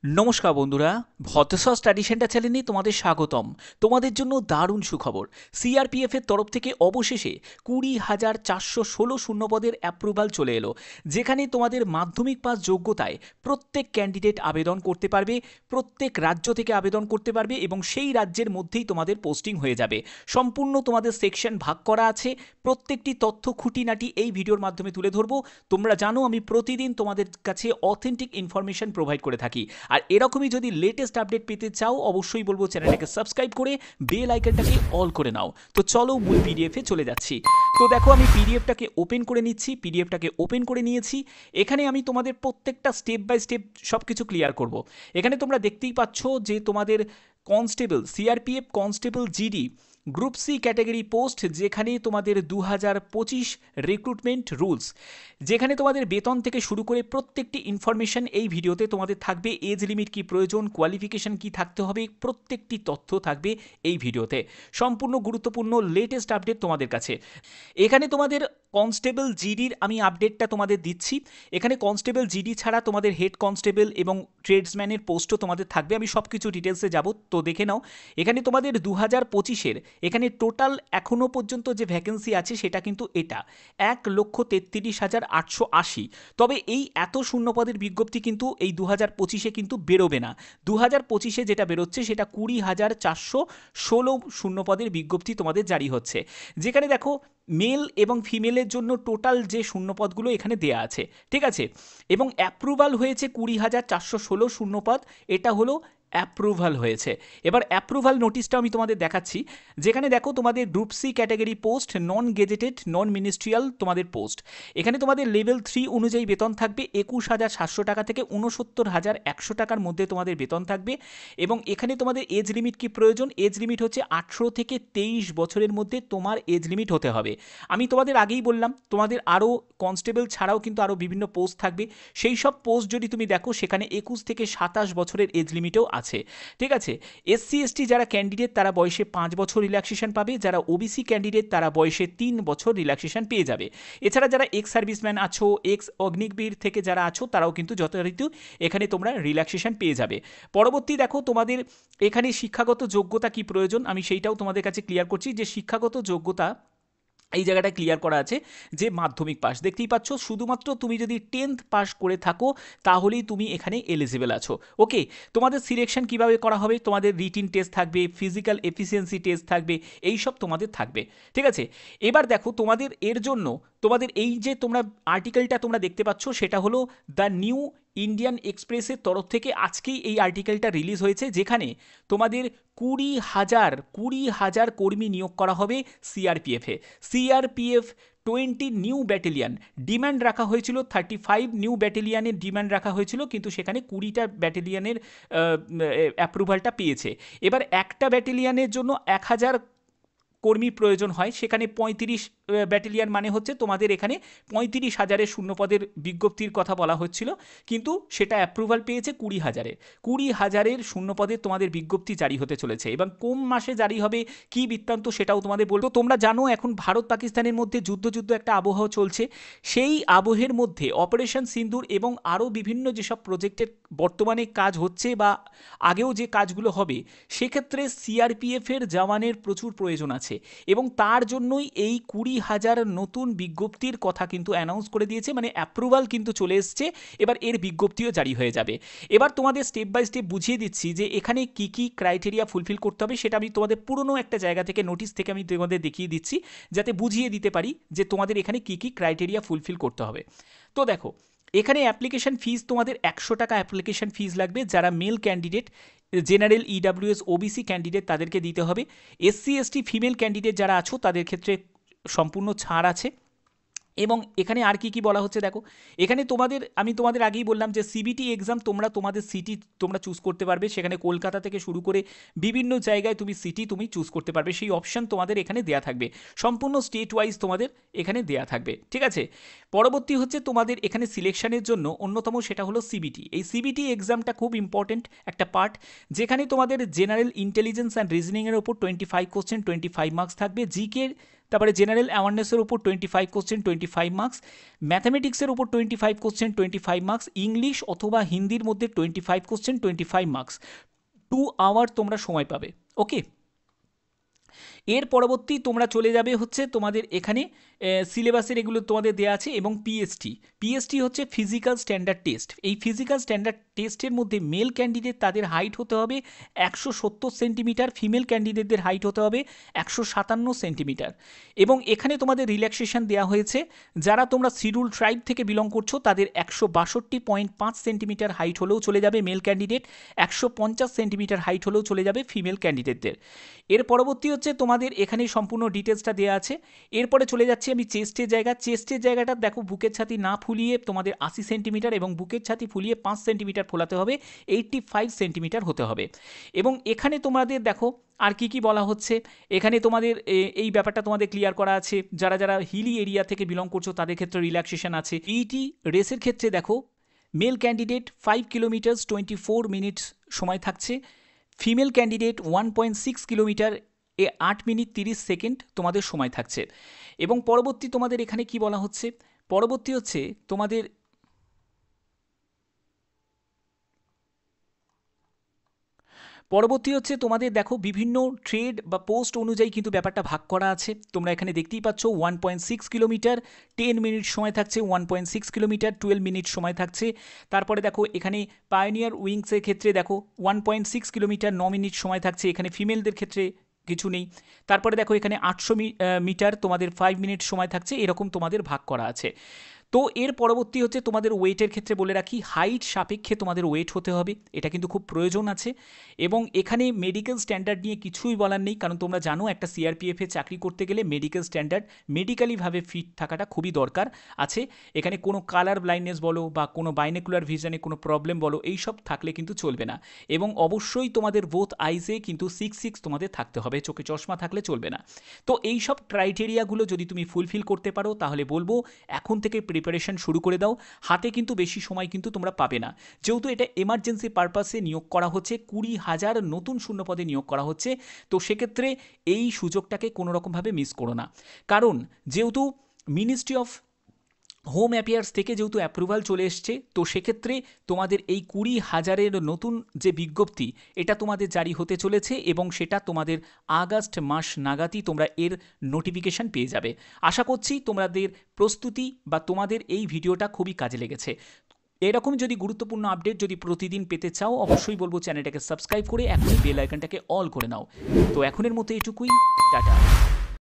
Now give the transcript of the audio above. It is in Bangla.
নমস্কার বন্ধুরা, ভদ্রসা স্টাডি সেন্টার চ্যানেলে তোমাদের স্বাগতম। তোমাদের জন্য দারুণ সুখবর। সিআরপিএফ এর তরফ থেকে অবশেষে 20,416 শূন্যপদের অ্যাপ্রুভাল চলে এলো, যেখানে তোমাদের মাধ্যমিক পাস যোগ্যতায় প্রত্যেক ক্যান্ডিডেট আবেদন করতে পারবে, প্রত্যেক রাজ্য থেকে আবেদন করতে পারবে এবং সেই রাজ্যের মধ্যেই তোমাদের পোস্টিং হয়ে যাবে। সম্পূর্ণ তোমাদের সেকশন ভাগ করা আছে, প্রত্যেকটি তথ্য খুঁটিনাটি এই ভিডিওর মাধ্যমে তুলে ধরবো। তোমরা জানো আমি প্রতিদিন তোমাদের কাছে অথেন্টিক ইনফরমেশন প্রোভাইড করে থাকি, আর এরকমই যদি লেটেস্ট আপডেট পেতে চাও অবশ্যই বলবো চ্যানেলটাকে সাবস্ক্রাইব করে বেল আইকনটাকে অল করে নাও। তো চলো মূল পিডিএফে চলে যাচ্ছি। তো দেখো আমি পিডিএফটাকে ওপেন করে নিচ্ছি, পিডিএফটাকে ওপেন করে নিয়েছি। এখানে আমি তোমাদের প্রত্যেকটা স্টেপ বাই স্টেপ সব কিছু ক্লিয়ার করব। এখানে তোমরা দেখতেই পাচ্ছ যে তোমাদের constable CRPF constable GD group C category post, যেখানে তোমাদের 2025 রিক্রুটমেন্ট রুলস, যেখানে তোমাদের বেতন থেকে শুরু করে প্রত্যেকটি ইনফরমেশন এই ভিডিওতে তোমাদের থাকবে। এজ লিমিট কি প্রয়োজন, কোয়ালিফিকেশন কি থাকতে হবে, প্রত্যেকটি তথ্য থাকবে এই ভিডিওতে। সম্পূর্ণ গুরুত্বপূর্ণ লেটেস্ট আপডেট তোমাদের কাছে। এখানে তোমাদের কনস্টেবল জিডির আমি আপডেটটা তোমাদের দিচ্ছি। এখানে কনস্টেবল জিডি ছাড়া তোমাদের হেড কনস্টেবল এবং ট্রেডসম্যানের পোস্টও তোমাদের থাকবে। আমি সব কিছু ডিটেলসে যাব, তো দেখে নাও। এখানে তোমাদের 2025-এর এখানে টোটাল এখনও পর্যন্ত যে ভ্যাকেন্সি আছে সেটা কিন্তু এটা 1,33,880। তবে এই এত শূন্যপদের বিজ্ঞপ্তি কিন্তু এই 2025-এ কিন্তু বেরোবে না। 2025-এ যেটা বেরোচ্ছে সেটা 20,416 শূন্যপদের বিজ্ঞপ্তি তোমাদের জারি হচ্ছে, যেখানে দেখো মেল এবং ফিমেলের জন্য টোটাল যে শূন্যপদগুলো এখানে দেয়া আছে, ঠিক আছে। এবং অ্যাপ্রুভাল হয়েছে 20,416 শূন্যপদ, এটা হলো অ্যাপ্রুভাল হয়েছে। এবার অ্যাপ্রুভাল নোটিশটা আমি তোমাদের দেখাচ্ছি, যেখানে দেখো তোমাদের group C category post, non gazetted non ministerial তোমাদের পোস্ট। এখানে তোমাদের লেভেল 3 অনুযায়ী বেতন থাকবে 21,700 টাকা থেকে 69,100 টাকার মধ্যে তোমাদের বেতন থাকবে। এবং এখানে তোমাদের এজ লিমিট কি প্রয়োজন, এজ লিমিট হচ্ছে 18 থেকে 23 বছরের মধ্যে তোমার এজ লিমিট হতে হবে। আমি তোমাদের আগেই বললাম তোমাদের আরও কনস্টেবল ছাড়াও কিন্তু আরও বিভিন্ন পোস্ট থাকবে। সেই সব পোস্ট যদি তুমি দেখো সেখানে 21 থেকে 27 বছরের এজ লিমিটও আছে, ঠিক আছে। এসসি এসটি যারা ক্যান্ডিডেট তারা বয়সে 5 বছর রিল্যাক্সেশন পাবে, যারা ওবিসি ক্যান্ডিডেট তারা বয়সে 3 বছর রিল্যাক্সেশন পেয়ে যাবে। এছাড়া যারা এক্স সার্ভিসম্যান আছো, এক্স অগ্নিবীর থেকে যারা আছো তারাও কিন্তু যথারীতি এখানে তোমরা রিল্যাক্সেশন পেয়ে যাবে। পরবর্তী দেখো তোমাদের এখানে শিক্ষাগত যোগ্যতা কি প্রয়োজন, আমি সেইটাও তোমাদের কাছে ক্লিয়ার করছি। যে শিক্ষাগত যোগ্যতা এই জায়গাটা ক্লিয়ার করা আছে যে মাধ্যমিক পাস, দেখতেই পাচ্ছ। শুধুমাত্র তুমি যদি 10th পাস করে থাকো তাহলেই তুমি এখানে এলিজিবল আছো। ওকে, তোমাদের সিলেকশন কিভাবে করা হবে, তোমাদের রিটিন টেস্ট থাকবে, ফিজিক্যাল এফিসিয়েন্সি টেস্ট থাকবে, এই সব তোমাদের থাকবে, ঠিক আছে। এবার দেখো তোমাদের এর জন্য তোমাদের এই যে তোমরা আর্টিকেলটা তোমরা দেখতে পাচ্ছ সেটা হলো দ্য নিউ ইন্ডিয়ান এক্সপ্রেসের তরফ থেকে আজকেই এই আর্টিকেলটা রিলিজ হয়েছে, যেখানে তোমাদের 20,000 কর্মী নিয়োগ করা হবে সিআরপিএফে। সিআরপিএফ 20 নিউ ব্যাটালিয়ান ডিম্যান্ড রাখা হয়েছিল, 35 নিউ ব্যাটালিয়ানের ডিম্যান্ড রাখা হয়েছিল, কিন্তু সেখানে 20টা ব্যাটালিয়ানের অ্যাপ্রুভালটা পেয়েছে। এবার একটা ব্যাটালিয়ানের জন্য 1,000 কর্মী প্রয়োজন হয়, সেখানে 35 ব্যাটালিয়ান মানে হচ্ছে তোমাদের এখানে 35,000 শূন্যপদের বিজ্ঞপ্তির কথা বলা হচ্ছিল, কিন্তু সেটা অ্যাপ্রুভাল পেয়েছে 20,000-এর। 20,000-এর শূন্যপদে তোমাদের বিজ্ঞপ্তি জারি হতে চলেছে, এবং কোন মাসে জারি হবে কি বৃত্তান্ত সেটাও তোমাদের বলবো। তোমরা জানো এখন ভারত পাকিস্তানের মধ্যে যুদ্ধ একটা আবহ চলছে, সেই আবহের মধ্যে অপারেশন সিন্দুর এবং আরও বিভিন্ন যেসব প্রজেক্টের বর্তমানে কাজ হচ্ছে বা আগেও যে কাজগুলো হবে, সেক্ষেত্রে সিআরপিএফের জওয়ানের প্রচুর প্রয়োজন আছে, এবং তার জন্যই এই 20,000 নতুন বিজ্ঞপ্তির কথা কিন্তু অ্যানাউন্স করে দিয়েছে, মানে অ্যাপ্রুভাল কিন্তু চলে এসছে। এবার এর বিজ্ঞপ্তিও জারি হয়ে যাবে। এবার তোমাদের স্টেপ বাই স্টেপ বুঝিয়ে দিচ্ছি যে এখানে কি কি ক্রাইটেরিয়া ফুলফিল করতে হবে, সেটা আমি তোমাদের পুরনো একটা জায়গা থেকে নোটিশ থেকে আমি তোমাদের দেখিয়ে দিচ্ছি, যাতে বুঝিয়ে দিতে পারি যে তোমাদের এখানে কি কি ক্রাইটেরিয়া ফুলফিল করতে হবে। তো দেখো এখানে অ্যাপ্লিকেশন ফিস তোমাদের 100 টাকা অ্যাপ্লিকেশন ফিস লাগবে, যারা male candidate, general EWS OBC candidate তাদেরকে দিতে হবে। এসসি এসটি ফিমেল ক্যান্ডিডেট যারা আছো তাদের ক্ষেত্রে সম্পূর্ণ ছাড় আছে। এবং এখানে আর কি কি বলা হচ্ছে দেখো, এখানে আমি তোমাদের আগেই বললাম যে সিবিটি এক্সাম তোমরা তোমাদের সিটি তোমরা চুজ করতে পারবে, সেখানে কলকাতা থেকে শুরু করে বিভিন্ন জায়গায় সিটি তুমি চুজ করতে পারবে, সেই অপশন তোমাদের এখানে দেয়া থাকবে। সম্পূর্ণ স্টেট ওয়াইজ তোমাদের এখানে দেয়া থাকবে, ঠিক আছে। পরবর্তী হচ্ছে তোমাদের এখানে সিলেকশনের জন্য অন্যতম সেটা হলো সিবিটি। এই সিবিটি এক্সামটা খুব ইম্পর্টেন্ট একটা পার্ট, যেখানে তোমাদের জেনারেল ইন্টেলিজেন্স অ্যান্ড রিজনিংয়ের ওপর 25 কোশ্চেন 25 মার্কস থাকবে, জিকে তারপরে জেনারেল অ্যাওয়ারনেসের উপর 25 কোশ্চেন 25 মার্কস, ম্যাথামেটিক্সের উপর 25 কোশ্চেন 25 মার্কস, ইংলিশ অথবা হিন্দির মধ্যে 25 কোশ্চেন 25 মার্কস। 2 আওয়ার তোমরা সময় পাবে। ওকে, এর পরবর্তী তোমরা চলে যাবে হচ্ছে তোমাদের এখানে সিলেবাসের এগুলো তোমাদের দেওয়া আছে, এবং পিএসটি হচ্ছে ফিজিক্যাল স্ট্যান্ডার্ড টেস্ট। এই ফিজিক্যাল স্ট্যান্ডার্ড টেস্টের মধ্যে মেল ক্যান্ডিডেট তাদের হাইট হতে হবে 170 সেন্টিমিটার, ফিমেল ক্যান্ডিডেটদের হাইট হতে হবে 157 সেন্টিমিটার। এবং এখানে তোমাদের রিল্যাক্সেশন দেওয়া হয়েছে, যারা তোমরা শিডিউল ট্রাইব থেকে বিলং করছো তাদের 162.5 সেন্টিমিটার হাইট হলেও চলে যাবে মেল ক্যান্ডিডেট, 150 সেন্টিমিটার হাইট হলেও চলে যাবে ফিমেল ক্যান্ডিডেটদের। এর পরবর্তী হচ্ছে তোমাদের এখানে সম্পূর্ণ ডিটেলসটা দেওয়া আছে। এরপরে চলে যাচ্ছি আমি চেস্টের জায়গাটা দেখো, বুকের ছাতি না ফুলিয়ে তোমাদের 80 সেন্টিমিটার এবং বুকের ছাতি ফুলিয়ে 5 সেন্টিমিটার ফোলাতে হবে, 85 সেন্টিমিটার হতে হবে। এবং এখানে তোমাদের দেখো আর কি বলা হচ্ছে, এখানে তোমাদের এই ব্যাপারটা তোমাদের ক্লিয়ার করা আছে। যারা হিলি এরিয়া থেকে বিলং করছো তাদের ক্ষেত্রে রিল্যাক্সেশন আছে। ইটি রেসের ক্ষেত্রে দেখো, মেল ক্যান্ডিডেট 5 কিলোমিটার 24 মিনিটস সময় থাকছে, female candidate 1.6 kilometre 8 minute 30 second তোমাদের সময় থাকছে। এবং পরবর্তী তোমাদের এখানে কি বলা হচ্ছে, পরবর্তী হচ্ছে তোমাদের দেখো বিভিন্ন ট্রেড বা পোস্ট অনুযায়ী কিন্তু ব্যাপারটা ভাগ করা আছে। তোমরা এখানে দেখতেই পাচ্ছ 1.6 কিলোমিটার 10 মিনিট সময় থাকছে, 1.6 কিলোমিটার 12 মিনিট সময় থাকছে। তারপরে দেখো এখানে পায়োনিয়ার উইংসের ক্ষেত্রে দেখো 1.6 কিলোমিটার 9 মিনিট সময় থাকছে, এখানে ফিমেলদের ক্ষেত্রে কিছু নেই। তারপরে দেখো এখানে 800 মিটার তোমাদের 5 মিনিট সময় থাকছে, এরকম তোমাদের ভাগ করা আছে। তো এর পরবর্তী হচ্ছে তোমাদের ওয়েটের ক্ষেত্রে বলে রাখি, হাইট সাপেক্ষে তোমাদের ওয়েট হতে হবে, এটা কিন্তু খুব প্রয়োজন আছে। এবং এখানে মেডিকেল স্ট্যান্ডার্ড নিয়ে কিছুই বলার নেই, কারণ তোমরা জানো একটা সিআরপিএফে চাকরি করতে গেলে মেডিকেল স্ট্যান্ডার্ড, মেডিক্যালিভাবে ফিট থাকাটা খুবই দরকার আছে। এখানে কোনো কালার ব্লাইন্ডনেস বলো বা কোনো বাইনোকুলার ভিশনে কোনো প্রবলেম বলো, এইসব থাকলে কিন্তু চলবে না। এবং অবশ্যই তোমাদের বোথ আইসে কিন্তু 6 তোমাদের থাকতে হবে, চোখে চশমা থাকলে চলবে না। তো এই সব ক্রাইটেরিয়াগুলো যদি তুমি ফুলফিল করতে পারো তাহলে বলবো এখন থেকে প্রিপারেশন শুরু করে দাও। হাতে কিন্তু বেশি সময় কিন্তু তোমরা পাবে না, যেহেতু এটা এমার্জেন্সি পারপাসে নিয়োগ করা হচ্ছে, 20,000 নতুন শূন্যপদে নিয়োগ করা হচ্ছে। তো সেক্ষেত্রে এই সুযোগটাকে কোনো রকমভাবে মিস করো না, কারণ যেহেতু মিনিস্ট্রি অফ হোম অ্যাফেয়ার্স থেকে যেহেতু অ্যাপ্রুভাল চলে এসছে, তো সেক্ষেত্রে তোমাদের এই 20,000 নতুন যে বিজ্ঞপ্তি এটা তোমাদের জারি হতে চলেছে, এবং সেটা তোমাদের আগস্ট মাস নাগাদই তোমরা এর নোটিফিকেশান পেয়ে যাবে। আশা করছি তোমাদের প্রস্তুতি বা তোমাদের এই ভিডিওটা খুবই কাজে লেগেছে। এরকম যদি গুরুত্বপূর্ণ আপডেট যদি প্রতিদিন পেতে চাও, অবশ্যই বলবো চ্যানেলটাকে সাবস্ক্রাইব করে এখনই বেল আইকনটাকে অল করে নাও। তো এখনের মতো এটুকুই, টাটা।